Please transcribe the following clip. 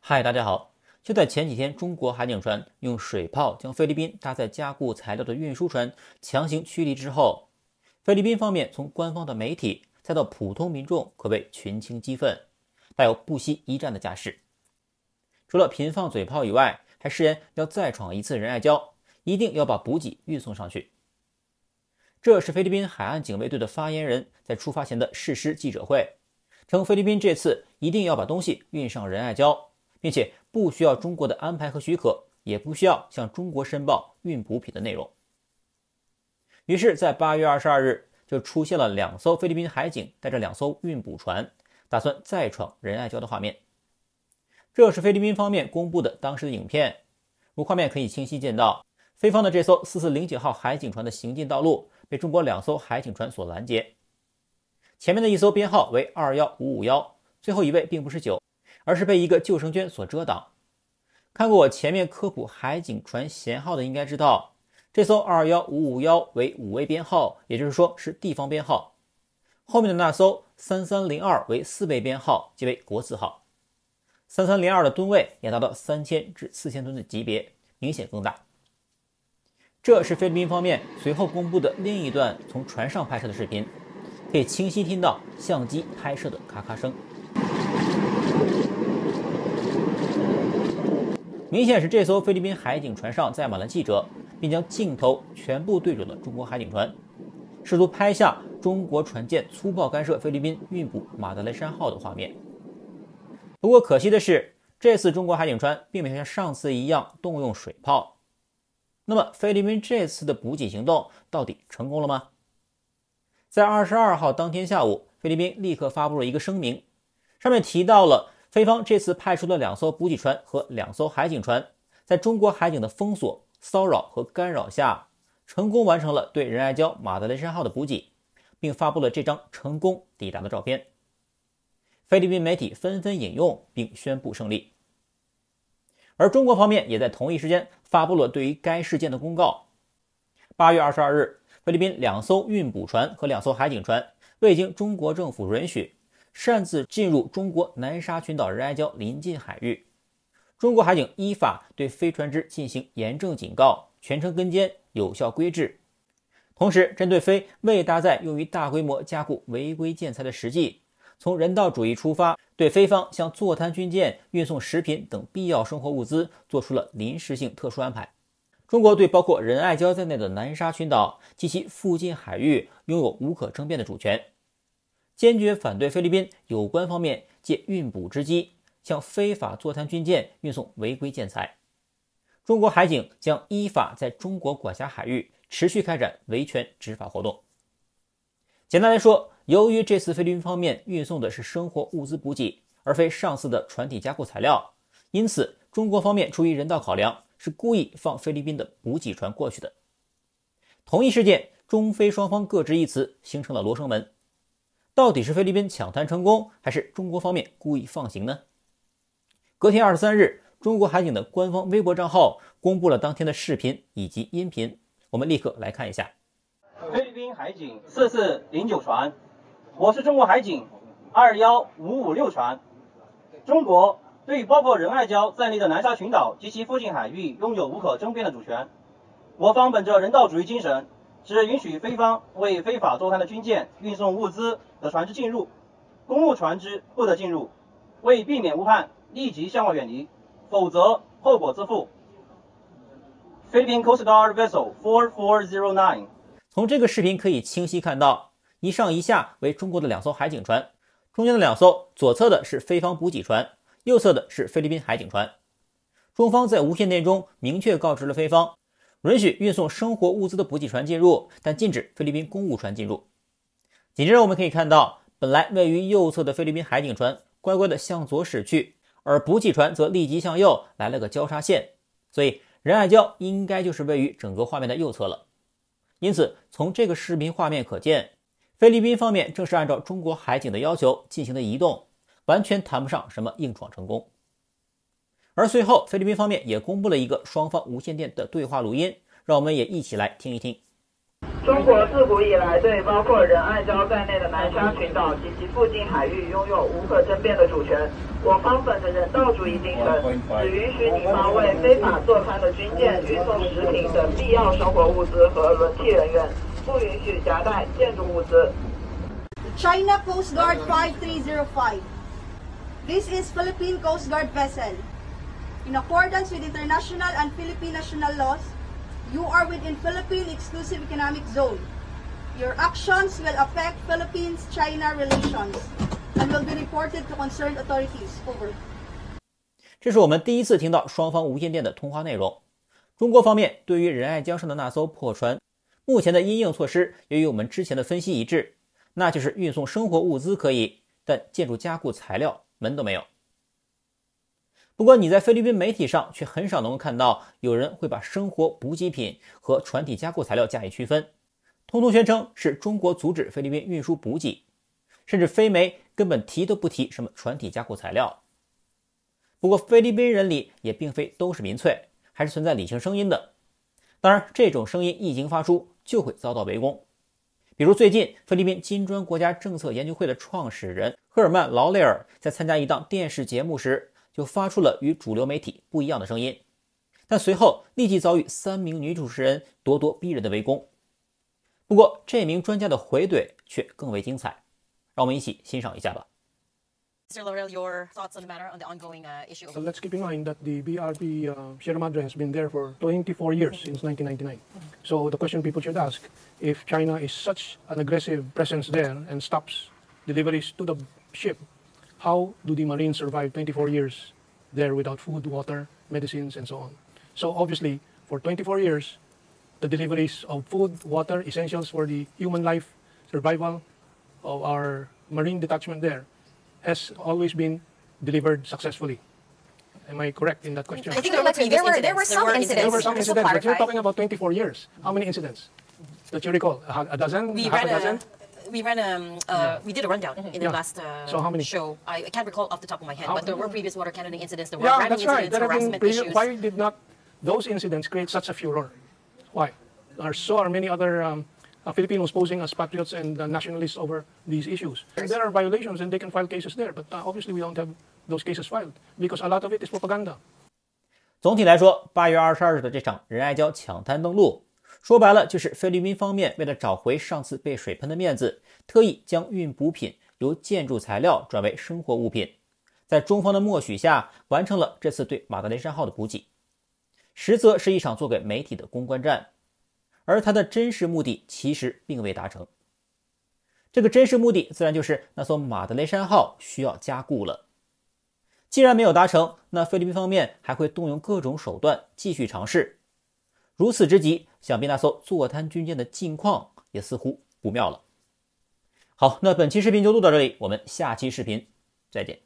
嗨，大家好！就在前几天，中国海警船用水炮将菲律宾搭载加固材料的运输船强行驱离之后，菲律宾方面从官方的媒体再到普通民众，可谓群情激愤，大有不惜一战的架势。除了频放嘴炮以外，还誓言要再闯一次仁爱礁，一定要把补给运送上去。这是菲律宾海岸警卫队的发言人在出发前的誓师记者会，称菲律宾这次一定要把东西运上仁爱礁，并且不需要中国的安排和许可，也不需要向中国申报运补品的内容。于是在8月22日就出现了2艘菲律宾海警带着2艘运补船打算再闯仁爱礁的画面。这是菲律宾方面公布的当时的影片，如画面可以清晰见到，菲方的这艘4409号海警船的行进道路被中国2艘海警船所拦截，前面的一艘编号为21551，最后一位并不是9，而是被一个救生圈所遮挡。看过我前面科普海警船舷号的应该知道，这艘21551为5位编号，也就是说是地方编号，后面的那艘3302为4位编号，即为国字号。3302的吨位也达到3000至4000吨的级别，明显更大。这是菲律宾方面随后公布的另一段从船上拍摄的视频，可以清晰听到相机拍摄的咔咔声。明显是这艘菲律宾海警船上载满了记者，并将镜头全部对准了中国海警船，试图拍下中国船舰粗暴干涉菲律宾运补马德雷山号的画面。不过可惜的是，这次中国海警船并没有像上次一样动用水炮。那么菲律宾这次的补给行动到底成功了吗？在22号当天下午，菲律宾立刻发布了一个声明，上面提到了菲方这次派出的2艘补给船和2艘海警船，在中国海警的封锁、骚扰和干扰下，成功完成了对仁爱礁马德雷山号的补给，并发布了这张成功抵达的照片。菲律宾媒体纷纷引用并宣布胜利，而中国方面也在同一时间发布了对于该事件的公告。8月22日，菲律宾2艘运补船和2艘海警船未经中国政府允许，擅自进入中国南沙群岛仁爱礁临近海域。中国海警依法对非船只进行严正警告，全程跟监，有效规制。同时，针对非未搭载用于大规模加固违规建材的实际，从人道主义出发，对菲方向坐滩军舰运送食品等必要生活物资做出了临时性特殊安排。中国对包括仁爱礁在内的南沙群岛及其附近海域拥有无可争辩的主权，坚决反对菲律宾有关方面借运补之机向非法坐滩军舰运送违规建材。中国海警将依法在中国管辖海域持续开展维权执法活动。简单来说，由于这次菲律宾方面运送的是生活物资补给，而非上次的船体加固材料，因此中国方面出于人道考量，是故意放菲律宾的补给船过去的。同一事件，中菲双方各执一词，形成了罗生门。到底是菲律宾抢滩成功，还是中国方面故意放行呢？隔天23日，中国海警的官方微博账号公布了当天的视频以及音频，我们立刻来看一下。菲律宾海警4409船，我是中国海警21556船。中国对包括仁爱礁在内的南沙群岛及其附近海域拥有无可争辩的主权。我方本着人道主义精神，只允许菲方为非法坐滩的军舰运送物资的船只进入，公务船只不得进入。为避免误判，立即向外远离，否则后果自负。Philippine Coast Guard Vessel 4409。从这个视频可以清晰看到，一上一下为中国的2艘海警船，中间的2艘，左侧的是菲方补给船，右侧的是菲律宾海警船。中方在无线电中明确告知了菲方，允许运送生活物资的补给船进入，但禁止菲律宾公务船进入。紧接着我们可以看到，本来位于右侧的菲律宾海警船乖乖地向左驶去，而补给船则立即向右来了个交叉线，所以仁爱礁应该就是位于整个画面的右侧了。因此从这个视频画面可见，菲律宾方面正是按照中国海警的要求进行的移动，完全谈不上什么硬闯成功。而随后菲律宾方面也公布了一个双方无线电的对话录音，让我们也一起来听一听。中国自古以来对包括仁爱礁在内的南沙群岛及其附近海域拥有无可争辩的主权。我方本着人道主义精神，只允许你方为非法坐滩的军舰运送食品等必要生活物资和轮替人员，不允许夹带建筑物资。China Coast Guard 5305. This is Philippine Coast Guard vessel. In accordance with international and Philippine national laws, you are within Philippine Exclusive Economic Zone. Your actions will affect Philippines-China relations and will be reported to concerned authorities. Over. 这是我们第一次听到双方无线电的通话内容。中国方面对于仁爱礁上的那艘破船，目前的因应措施也与我们之前的分析一致，那就是运送生活物资可以，但建筑加固材料门都没有。不过你在菲律宾媒体上却很少能够看到有人会把生活补给品和船体加固材料加以区分，通通宣称是中国阻止菲律宾运输补给，甚至菲媒根本提都不提什么船体加固材料。不过菲律宾人里也并非都是民粹，还是存在理性声音的。当然这种声音一经发出就会遭到围攻。比如最近菲律宾金砖国家政策研究会的创始人赫尔曼·劳雷尔在参加一档电视节目时就发出了与主流媒体不一样的声音，但随后立即遭遇3名女主持人咄咄逼人的围攻。不过这名专家的回怼却更为精彩，让我们一起欣赏一下吧。Mr. Laurel, your thoughts on the matter, on the ongoing issue? So let's keep in mind that the BRP Sierra Madre has been there for 24 years, since 1999. So the question people should ask, if China is such an aggressive presence there and stops deliveries to the ship, how do the Marines survive 24 years there without food, water, medicines, and so on? So obviously, for 24 years, the deliveries of food, water, essentials for the human life, survival of our Marine detachment there has always been delivered successfully. Am I correct in that question? I think there were some incidents. There were some incidents, but you're talking about 24 years. How many incidents that you recall? A dozen? Half a dozen? We did a rundown in the last so how many? show. I can't recall off the top of my head, but there were previous water cannoning incidents. There were Yeah, ramming that's right. incidents, harassment issues. Why did not those incidents create such a furor? Why? So are many other Filipinos posing as patriots and nationalists over these issues. There are violations and they can file cases there, but obviously we don't have those cases filed because a lot of it is propaganda. 总体来说，8月22日的这场仁爱礁抢滩登陆，说白了就是菲律宾方面为了找回上次被水喷的面子，特意将运补品由建筑材料转为生活物品，在中方的默许下完成了这次对马德雷山号的补给，实则是一场做给媒体的公关战，而它的真实目的其实并未达成。这个真实目的自然就是那艘马德雷山号需要加固了。既然没有达成，那菲律宾方面还会动用各种手段继续尝试。如此之急，想必那艘坐滩军舰的近况也似乎不妙了。好，那本期视频就录到这里，我们下期视频再见。